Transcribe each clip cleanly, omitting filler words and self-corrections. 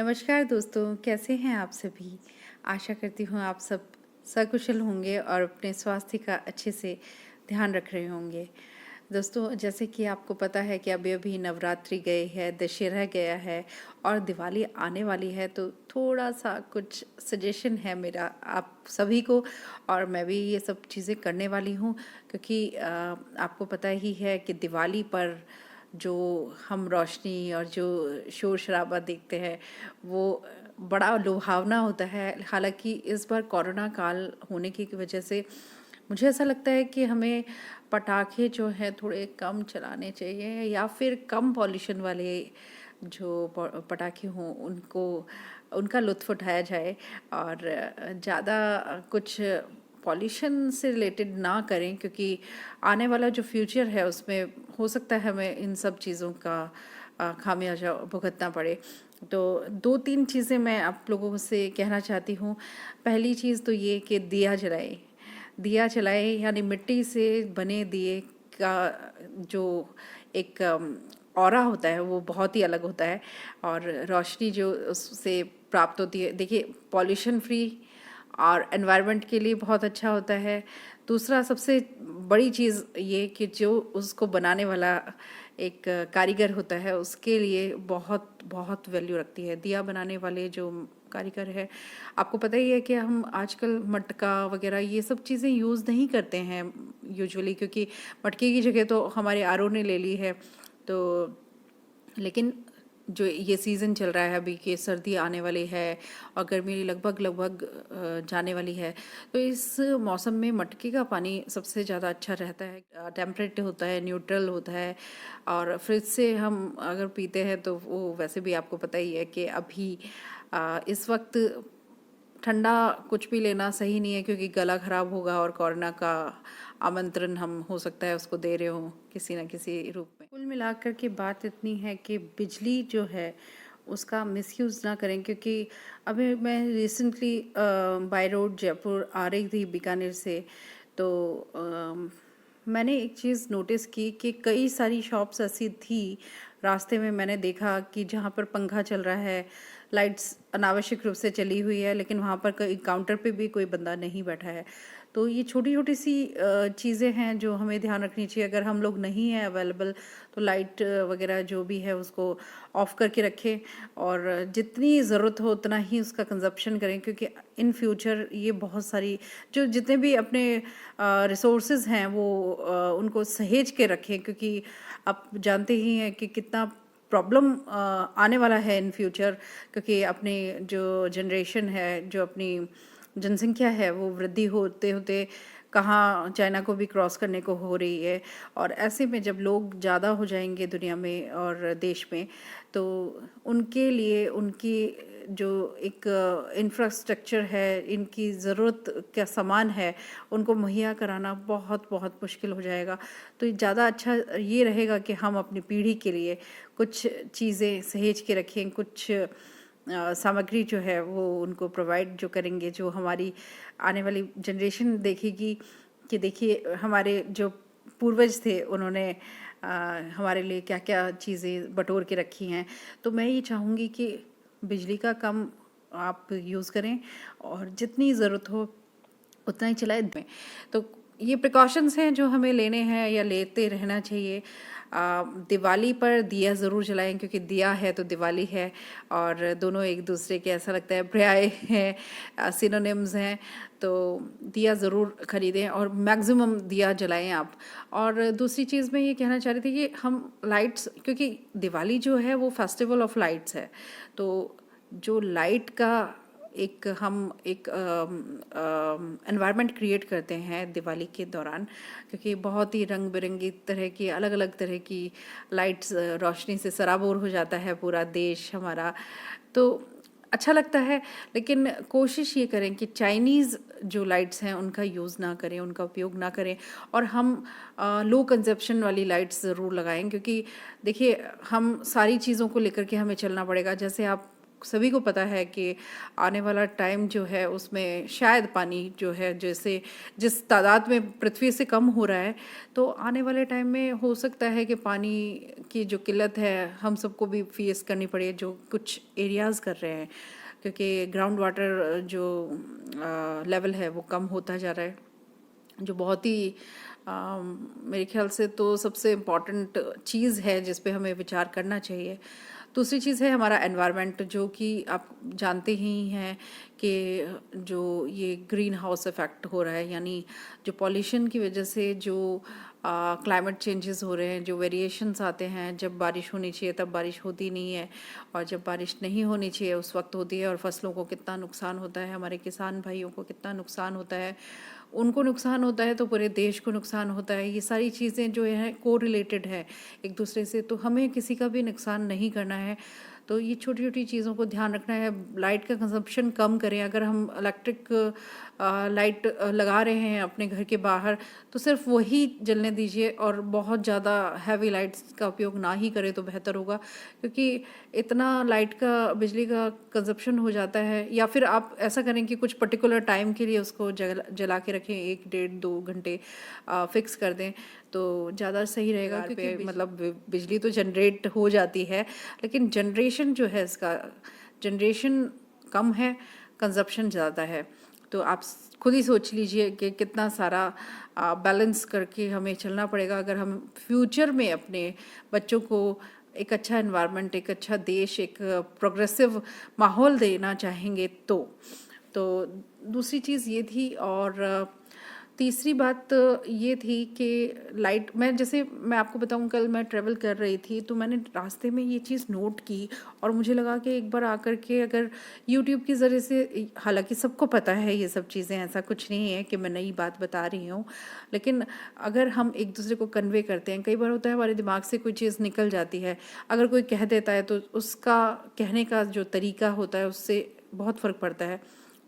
नमस्कार दोस्तों, कैसे हैं आप सभी? आशा करती हूँ आप सब सकुशल होंगे और अपने स्वास्थ्य का अच्छे से ध्यान रख रहे होंगे। दोस्तों, जैसे कि आपको पता है कि अभी-अभी नवरात्रि गए हैं, दशहरा गया है और दिवाली आने वाली है, तो थोड़ा-सा कुछ सजेशन है मेरा आप सभी को। और मैं भी ये सब चीज़ें करने वाली हूँ क्योंकि आपको पता ही है कि दिवाली पर जो हम रोशनी और जो शोर शराबा देखते हैं वो बड़ा लुभावना होता है। हालांकि इस बार कोरोना काल होने की वजह से मुझे ऐसा लगता है कि हमें पटाखे जो हैं थोड़े कम चलाने चाहिए या फिर कम पॉल्यूशन वाले जो पटाखे हों उनको उनका लुत्फ़ उठाया जाए और ज़्यादा कुछ पॉल्यूशन से रिलेटेड ना करें, क्योंकि आने वाला जो फ्यूचर है उसमें हो सकता है हमें इन सब चीज़ों का खामियाजा भुगतना पड़े। तो 2-3 चीज़ें मैं आप लोगों से कहना चाहती हूँ। पहली चीज़ तो ये कि दिया जलाएँ। दिया जलाएँ यानी मिट्टी से बने दिए का जो एक ऑरा होता है वो बहुत ही अलग होता है और रोशनी जो उससे प्राप्त होती है, देखिए पॉल्यूशन फ्री और एनवायरनमेंट के लिए बहुत अच्छा होता है। दूसरा सबसे बड़ी चीज़ ये कि जो उसको बनाने वाला एक कारीगर होता है उसके लिए बहुत बहुत वैल्यू रखती है। दिया बनाने वाले जो कारीगर है, आपको पता ही है कि हम आजकल मटका वगैरह ये सब चीज़ें यूज़ नहीं करते हैं यूजुअली, क्योंकि मटके की जगह तो हमारे आरओ ने ले ली है। तो लेकिन जो ये सीज़न चल रहा है अभी कि सर्दी आने वाली है और गर्मी लगभग लगभग जाने वाली है, तो इस मौसम में मटके का पानी सबसे ज़्यादा अच्छा रहता है। टेम्परेट होता है, न्यूट्रल होता है और फ्रिज से हम अगर पीते हैं तो वो वैसे भी आपको पता ही है कि अभी इस वक्त ठंडा कुछ भी लेना सही नहीं है, क्योंकि गला ख़राब होगा और कोरोना का आमंत्रण हम हो सकता है उसको दे रहे हों किसी न किसी रूप में। कुल मिलाकर के बात इतनी है कि बिजली जो है उसका मिसयूज़ ना करें, क्योंकि अभी मैं रिसेंटली बाय रोड जयपुर आ रही थी बीकानेर से, तो मैंने एक चीज़ नोटिस की कि कई सारी शॉप्स ऐसी थी रास्ते में, मैंने देखा कि जहाँ पर पंखा चल रहा है, लाइट्स अनावश्यक रूप से चली हुई है, लेकिन वहाँ पर कई काउंटर पे भी कोई बंदा नहीं बैठा है। तो ये छोटी छोटी सी चीज़ें हैं जो हमें ध्यान रखनी चाहिए। अगर हम लोग नहीं हैं अवेलेबल तो लाइट वगैरह जो भी है उसको ऑफ़ करके रखें और जितनी ज़रूरत हो उतना ही उसका कंजप्शन करें, क्योंकि इन फ्यूचर ये बहुत सारी जो जितने भी अपने रिसोर्सेज हैं वो उनको सहेज के रखें, क्योंकि आप जानते ही हैं कि कितना प्रॉब्लम आने वाला है इन फ्यूचर, क्योंकि अपनी जो जनरेशन है, जो अपनी जनसंख्या है वो वृद्धि होते होते कहाँ चाइना को भी क्रॉस करने को हो रही है। और ऐसे में जब लोग ज़्यादा हो जाएंगे दुनिया में और देश में, तो उनके लिए उनकी जो एक इंफ्रास्ट्रक्चर है, इनकी ज़रूरत का सामान है, उनको मुहैया कराना बहुत बहुत मुश्किल हो जाएगा। तो ज़्यादा अच्छा ये रहेगा कि हम अपनी पीढ़ी के लिए कुछ चीज़ें सहेज के रखें, कुछ सामग्री जो है वो उनको प्रोवाइड जो करेंगे, जो हमारी आने वाली जनरेशन देखेगी कि देखिए हमारे जो पूर्वज थे उन्होंने हमारे लिए क्या क्या चीज़ें बटोर के रखी हैं। तो मैं ये चाहूँगी कि बिजली का कम आप यूज़ करें और जितनी ज़रूरत हो उतना ही चलाएं में। तो ये प्रिकॉशंस हैं जो हमें लेने हैं या लेते रहना चाहिए। दिवाली पर दिया ज़रूर जलाएं, क्योंकि दिया है तो दिवाली है और दोनों एक दूसरे के ऐसा लगता है पर्याय हैं, सिनोनिम्स हैं। तो दिया ज़रूर ख़रीदें और मैक्सिमम दिया जलाएं आप। और दूसरी चीज़ मैं ये कहना चाह रही थी कि हम लाइट्स, क्योंकि दिवाली जो है वो फेस्टिवल ऑफ लाइट्स है, तो जो लाइट का एक हम एक एनवायरनमेंट क्रिएट करते हैं दिवाली के दौरान, क्योंकि बहुत ही रंग बिरंगी तरह की अलग अलग तरह की लाइट्स रोशनी से सराबोर हो जाता है पूरा देश हमारा, तो अच्छा लगता है। लेकिन कोशिश ये करें कि चाइनीज़ जो लाइट्स हैं उनका यूज़ ना करें, उनका उपयोग ना करें और हम लो कंजप्शन वाली लाइट्स ज़रूर लगाएं, क्योंकि देखिए हम सारी चीज़ों को लेकर के हमें चलना पड़ेगा। जैसे आप सभी को पता है कि आने वाला टाइम जो है उसमें शायद पानी जो है जैसे जिस तादाद में पृथ्वी से कम हो रहा है, तो आने वाले टाइम में हो सकता है कि पानी की जो किल्लत है हम सबको भी फेस करनी पड़े, जो कुछ एरियाज़ कर रहे हैं, क्योंकि ग्राउंड वाटर जो लेवल है वो कम होता जा रहा है, जो बहुत ही मेरे ख्याल से तो सबसे इम्पॉर्टेंट चीज़ है जिस पे हमें विचार करना चाहिए। दूसरी चीज़ है हमारा एनवायरनमेंट, जो कि आप जानते ही हैं कि जो ये ग्रीन हाउस इफ़ेक्ट हो रहा है, यानी जो पॉल्यूशन की वजह से जो क्लाइमेट चेंजेस हो रहे हैं, जो वेरिएशंस आते हैं, जब बारिश होनी चाहिए तब बारिश होती नहीं है, और जब बारिश नहीं होनी चाहिए उस वक्त होती है, और फसलों को कितना नुकसान होता है, हमारे किसान भाइयों को कितना नुकसान होता है, उनको नुकसान होता है तो पूरे देश को नुकसान होता है। ये सारी चीज़ें जो हैं को रिलेटेड है एक दूसरे से, तो हमें किसी का भी नुकसान नहीं करना है। तो ये छोटी छोटी चीज़ों को ध्यान रखना है। लाइट का कंजप्शन कम करें। अगर हम इलेक्ट्रिक लाइट लगा रहे हैं अपने घर के बाहर, तो सिर्फ वही जलने दीजिए, और बहुत ज़्यादा हैवी लाइट्स का उपयोग ना ही करें तो बेहतर होगा, क्योंकि इतना लाइट का बिजली का कंजप्शन हो जाता है। या फिर आप ऐसा करें कि कुछ पर्टिकुलर टाइम के लिए उसको जला के रखें, 1 डेढ़ 2 घंटे फिक्स कर दें तो ज़्यादा सही रहेगा, क्योंकि मतलब बिजली तो जनरेट हो जाती है, लेकिन जनरेशन जो है इसका जनरेशन कम है, कंजप्शन ज़्यादा है। तो आप खुद ही सोच लीजिए कि कितना सारा बैलेंस करके हमें चलना पड़ेगा, अगर हम फ्यूचर में अपने बच्चों को एक अच्छा एनवायरनमेंट, एक अच्छा देश, एक प्रोग्रेसिव माहौल देना चाहेंगे तो दूसरी चीज़ ये थी। और तीसरी बात ये थी कि लाइट, मैं आपको बताऊं, कल मैं ट्रैवल कर रही थी तो मैंने रास्ते में ये चीज़ नोट की, और मुझे लगा कि एक बार आकर के अगर यूट्यूब के ज़रिए से, हालांकि सबको पता है ये सब चीज़ें, ऐसा कुछ नहीं है कि मैं नई बात बता रही हूँ, लेकिन अगर हम एक दूसरे को कन्वे करते हैं, कई बार होता है हमारे दिमाग से कोई चीज़ निकल जाती है, अगर कोई कह देता है तो उसका कहने का जो तरीका होता है उससे बहुत फ़र्क पड़ता है।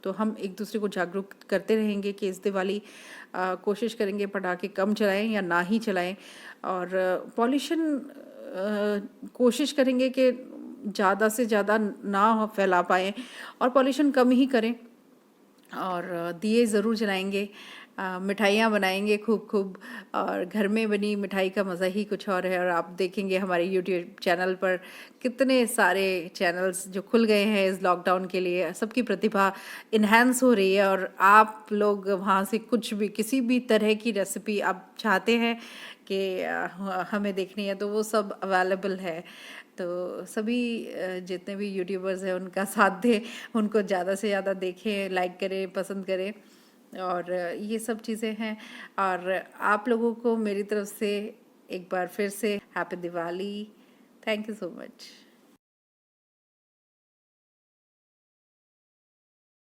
तो हम एक दूसरे को जागरूक करते रहेंगे कि इस दिवाली कोशिश करेंगे पटाखे कम चलाएं या ना ही चलाएं, और पॉल्यूशन कोशिश करेंगे कि ज़्यादा से ज़्यादा ना फैला पाएँ, और पॉल्यूशन कम ही करें, और दिए ज़रूर जलाएंगे, मिठाइयाँ बनाएंगे खूब खूब, और घर में बनी मिठाई का मज़ा ही कुछ और है। और आप देखेंगे हमारे यूट्यूब चैनल पर कितने सारे चैनल्स जो खुल गए हैं इस लॉकडाउन के लिए, सबकी प्रतिभा इन्हेंस हो रही है, और आप लोग वहाँ से कुछ भी, किसी भी तरह की रेसिपी आप चाहते हैं कि हमें देखनी है, तो वो सब अवेलेबल है। तो सभी जितने भी यूट्यूबर्स हैं उनका साथ दें, उनको ज़्यादा से ज़्यादा देखें, लाइक करें, पसंद करें, और ये सब चीज़ें हैं। और आप लोगों को मेरी तरफ से एक बार फिर से happy Diwali. Thank you so much.